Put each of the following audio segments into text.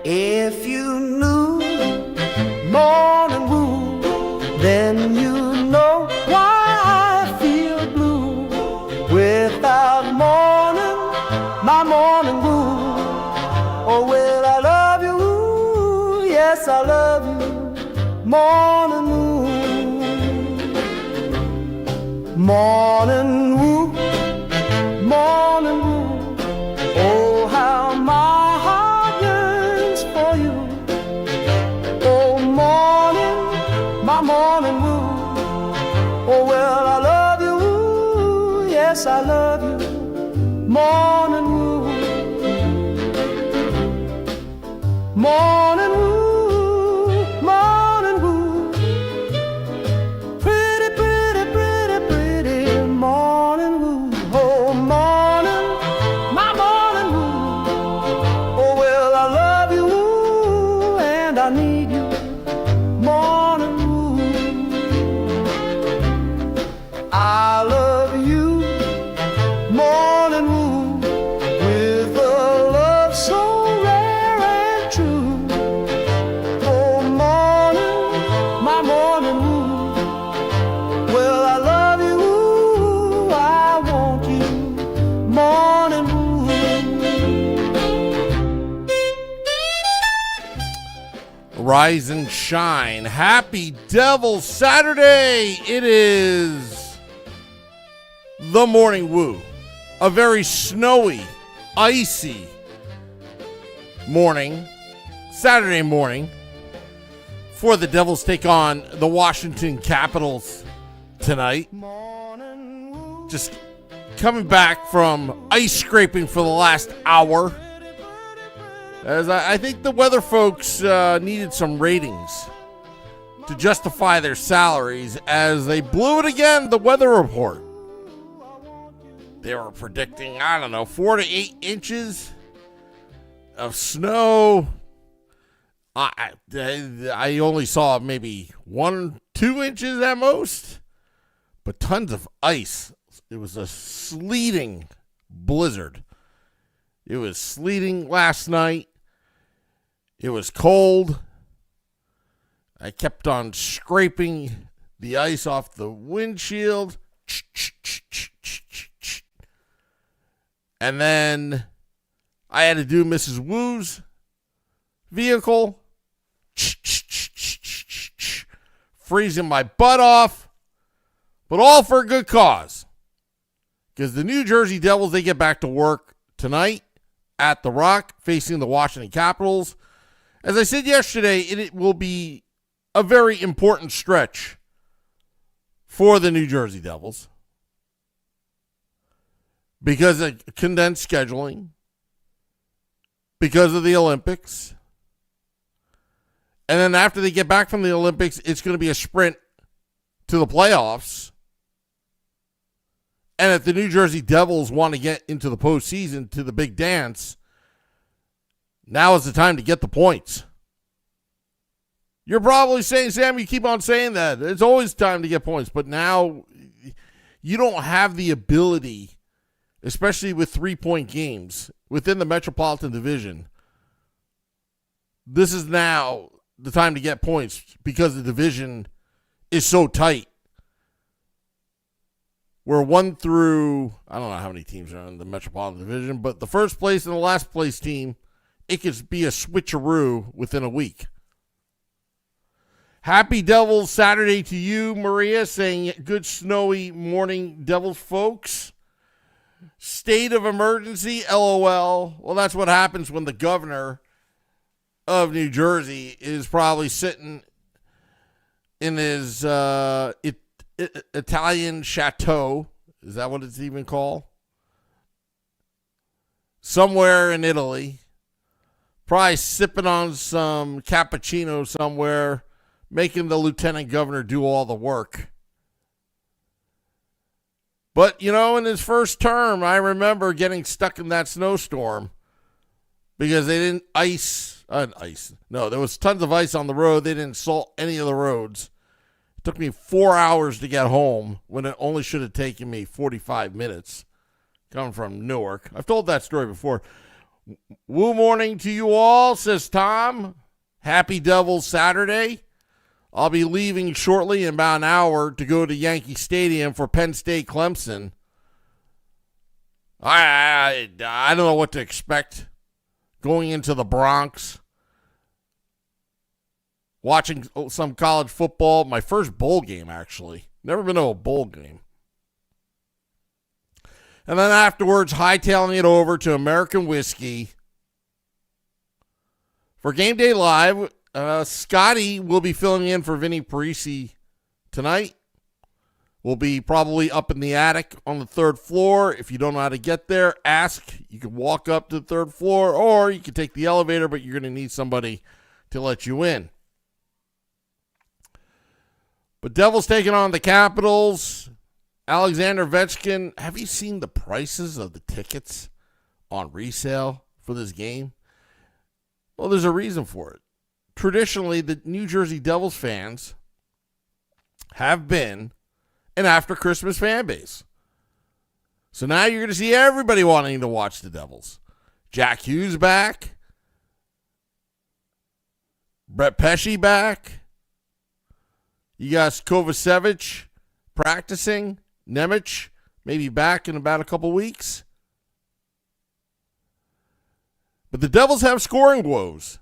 If you knew morning wood, then you know why I feel blue. Without morning, my morning wood. Oh, well, I love you, yes, I love you, morning wood. Morning wood, morning wood. Oh, how my heart yearns for you. Oh, morning, my morning wood. Oh, well, I love you, yes, I love you, morning wood. Morning wood, morning wood. Pretty, pretty, pretty, pretty morning wood. Oh, morning, my morning wood. Oh, well, I love you and I need you, morning wood. I love you, morning wood, with a love so rare and true. Oh, morning, my morning wood. Well, I love you, I want you, morning wood. Rise and shine. Happy Devil's Saturday. It is the Morning Woo. A very snowy, icy morning, Saturday morning, for the Devils take on the Washington Capitals tonight. Just coming back from ice scraping for the last hour, as I think the weather folks needed some ratings to justify their salaries, as they blew it again, the weather report. They were predicting, 4 to 8 inches of snow. I only saw maybe 1-2 inches at most, but tons of ice. It was a sleeting blizzard. It was sleeting last night. It was cold. I kept on scraping the ice off the windshield. And then I had to do Mrs. Woo's vehicle. Freezing my butt off. But all for a good cause. Because the New Jersey Devils, they get back to work tonight at the Rock, facing the Washington Capitals. As I said yesterday, it will be a very important stretch for the New Jersey Devils, because of condensed scheduling, because of the Olympics. And then after they get back from the Olympics, it's going to be a sprint to the playoffs. And if the New Jersey Devils want to get into the postseason, to the big dance, now is the time to get the points. You're probably saying, Sam, you keep on saying that. It's always time to get points. But now you don't have the ability, especially with 3-point games within the Metropolitan Division. This is now the time to get points because the division is so tight. We're 1 through, I don't know how many teams are in the Metropolitan Division, but the first place and the last place team, it could be a switcheroo within a week. Happy Devil's Saturday to you, Maria, saying good snowy morning, Devils folks. State of emergency, LOL. Well, that's what happens when the governor of New Jersey is probably sitting in his Italian chateau. Is that what it's even called? Somewhere in Italy. Probably sipping on some cappuccino somewhere, making the lieutenant governor do all the work. But, in his first term, I remember getting stuck in that snowstorm because they didn't ice. No, there was tons of ice on the road. They didn't salt any of the roads. It took me 4 hours to get home when it only should have taken me 45 minutes coming from Newark. I've told that story before. Woo morning to you all, says Tom. Happy Devils Saturday. I'll be leaving shortly in about an hour to go to Yankee Stadium for Penn State Clemson. I don't know what to expect going into the Bronx. Watching some college football. My first bowl game, actually. Never been to a bowl game. And then afterwards, hightailing it over to American Whiskey. For Game Day Live, Scotty will be filling in for Vinny Parisi tonight. We'll be probably up in the attic on the third floor. If you don't know how to get there, ask. You can walk up to the third floor, or you can take the elevator, but you're going to need somebody to let you in. But Devils taking on the Capitals. Alexander Ovechkin, have you seen the prices of the tickets on resale for this game? Well, there's a reason for it. Traditionally, the New Jersey Devils fans have been an after Christmas fan base. So now you're going to see everybody wanting to watch the Devils. Jack Hughes back. Brett Pesce back. You got Kovacevic practicing. Nemec maybe back in about a couple weeks. But the Devils have scoring woes.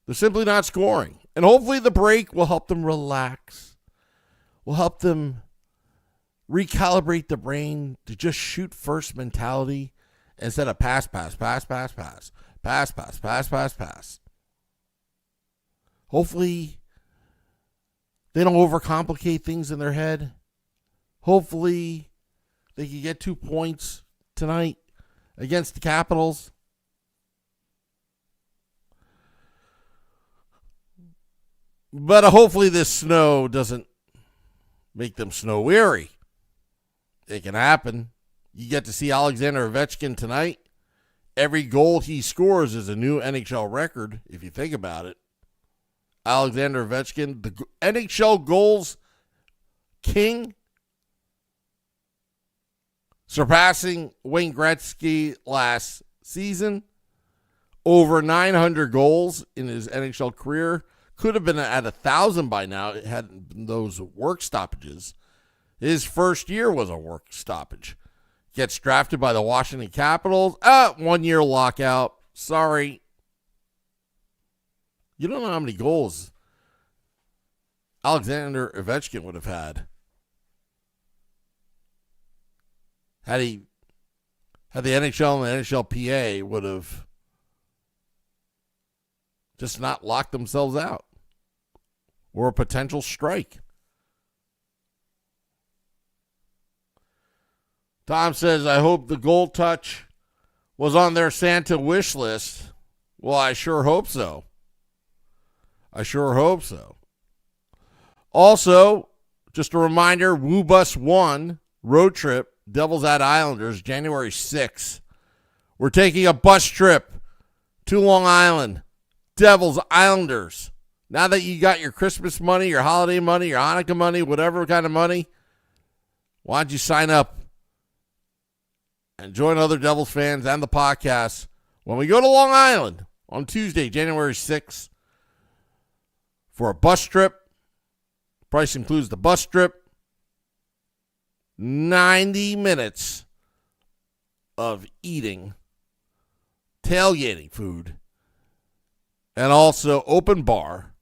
They're simply not scoring. And hopefully the break will help them relax. Will help them recalibrate the brain to just shoot first mentality instead of pass. Hopefully they don't overcomplicate things in their head. Hopefully they can get 2 points tonight against the Capitals. But hopefully this snow doesn't make them snow weary. It can happen. You get to see Alexander Ovechkin tonight. Every goal he scores is a new NHL record, if you think about it. Alexander Ovechkin, the NHL goals king, surpassing Wayne Gretzky last season. Over 900 goals in his NHL career. Could have been at 1,000 by now. It hadn't been those work stoppages. His first year was a work stoppage. Gets drafted by the Washington Capitals. 1 year lockout. Sorry. You don't know how many goals Alexander Ovechkin would have had the NHL and the NHLPA would have just not locked themselves out, or a potential strike. Tom says, I hope the gold touch was on their Santa wish list. Well, I sure hope so. Also, just a reminder, Woo Bus 1 road trip, Devils at Islanders, January 6th. We're taking a bus trip to Long Island. Devils, Islanders. Now that you got your Christmas money, your holiday money, your Hanukkah money, whatever kind of money, why don't you sign up and join other Devils fans and the podcast when we go to Long Island on Tuesday, January 6th for a bus trip. Price includes the bus trip, 90 minutes of eating, tailgating food, and also open bar,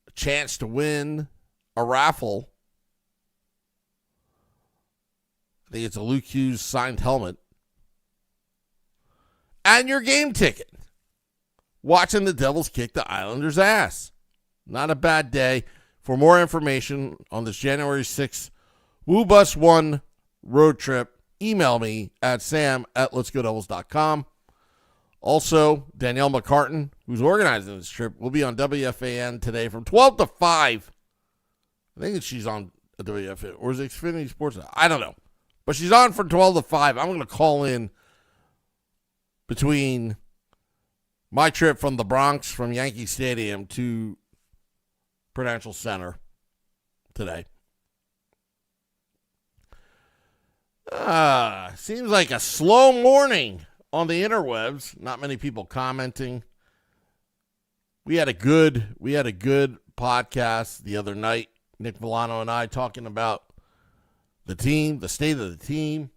a chance to win a raffle. I think it's a Luke Hughes signed helmet. And your game ticket. Watching the Devils kick the Islanders' ass. Not a bad day. For more information on this January 6th Woo Bus 1 road trip, email me at sam@letsgodevils.com. Also, Danielle McCartan, who's organizing this trip, will be on WFAN today from 12 to 5. I think she's on WFAN, or is it Xfinity Sports? I don't know. But she's on from 12 to 5. I'm going to call in between my trip from the Bronx, from Yankee Stadium to Prudential Center today. Seems like a slow morning on the interwebs. Not many people commenting. We had a good podcast the other night. Nick Villano and I talking about the team, the state of the team,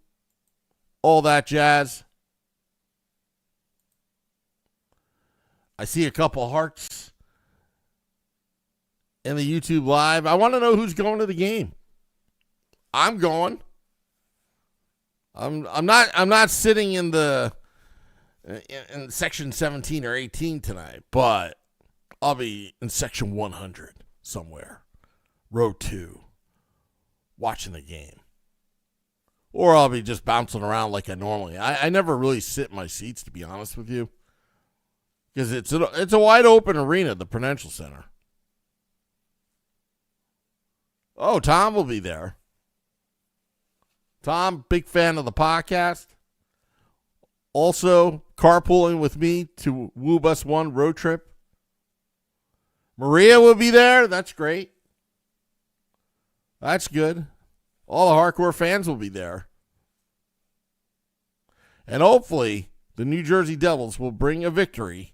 all that jazz. I see a couple hearts in the YouTube live. I want to know who's going to the game. I'm going. I'm not sitting in section 17 or 18 tonight, but I'll be in section 100 somewhere, row 2, watching the game. Or I'll be just bouncing around like I normally. I never really sit in my seats, to be honest with you, because it's a wide open arena, the Prudential Center. Oh, Tom will be there. Tom, big fan of the podcast. Also, carpooling with me to Woo Bus 1 road trip. Maria will be there. That's great. That's good. All the hardcore fans will be there. And hopefully, the New Jersey Devils will bring a victory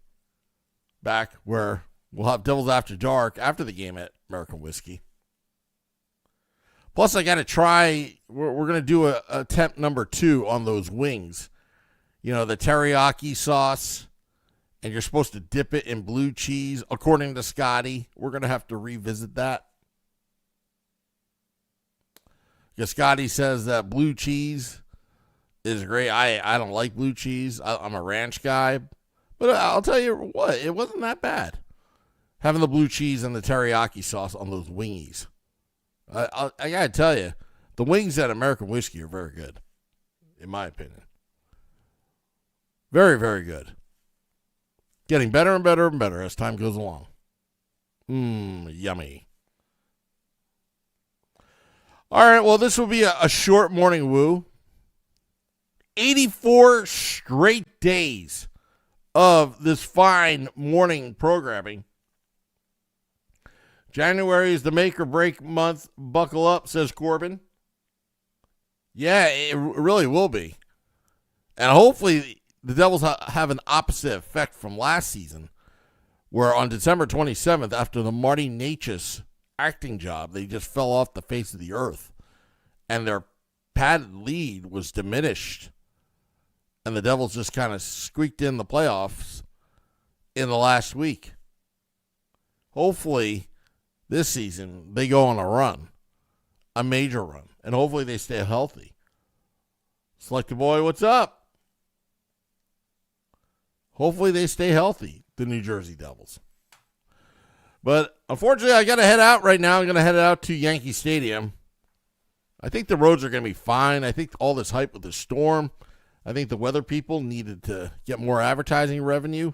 back where we'll have Devils After Dark after the game at American Whiskey. Plus, I got to try, we're going to do a attempt number 2 on those wings. You know, the teriyaki sauce, and you're supposed to dip it in blue cheese. According to Scotty, we're going to have to revisit that. Because Scotty says that blue cheese is great. I don't like blue cheese. I'm a ranch guy. But I'll tell you what, it wasn't that bad. Having the blue cheese and the teriyaki sauce on those wingies. I got to tell you, the wings at American Whiskey are very good, in my opinion. Very, very good. Getting better and better and better as time goes along. Yummy. All right, well, this will be a short morning woo. 84 straight days of this fine morning programming. January is the make or break month. Buckle up, says Corbin. Yeah, it really will be. And hopefully the Devils have an opposite effect from last season, where on December 27th, after the Marty Natchez acting job, they just fell off the face of the earth. And their padded lead was diminished. And the Devils just kind of squeaked in the playoffs in the last week. Hopefully, this season, they go on a run, a major run, and hopefully they stay healthy. Selected Boy, what's up? Hopefully they stay healthy, the New Jersey Devils. But unfortunately, I got to head out right now. I'm going to head out to Yankee Stadium. I think the roads are going to be fine. I think all this hype with the storm, I think the weather people needed to get more advertising revenue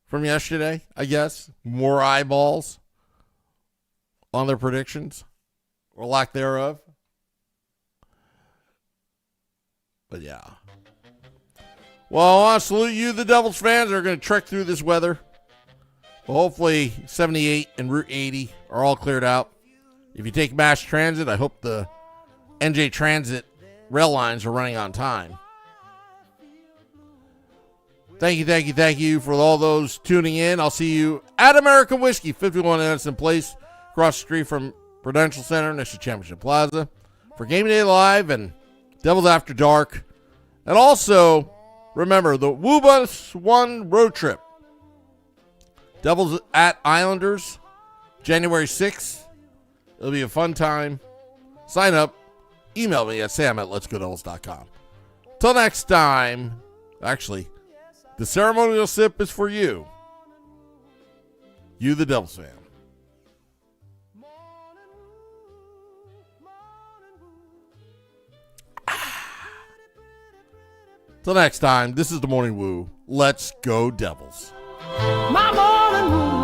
from yesterday, I guess. More eyeballs on their predictions, or lack thereof. But yeah. Well, I want to salute you, the Devils fans, that are going to trek through this weather. Well, hopefully 78 and Route 80 are all cleared out. If you take mass transit, I hope the NJ Transit rail lines are running on time. Thank you for all those tuning in. I'll see you at American Whiskey, 51 Edison Place, across the street from Prudential Center next to Championship Plaza, for Game Day Live and Devils After Dark. And also, remember, the Woo Bus 1 road trip. Devils at Islanders, January 6th. It'll be a fun time. Sign up. Email me at sam@letsgodevils.com. Till next time. Actually, the ceremonial sip is for you. You, the Devils fan. Till next time, this is the Morning Woo. Let's go, Devils. My morning woo.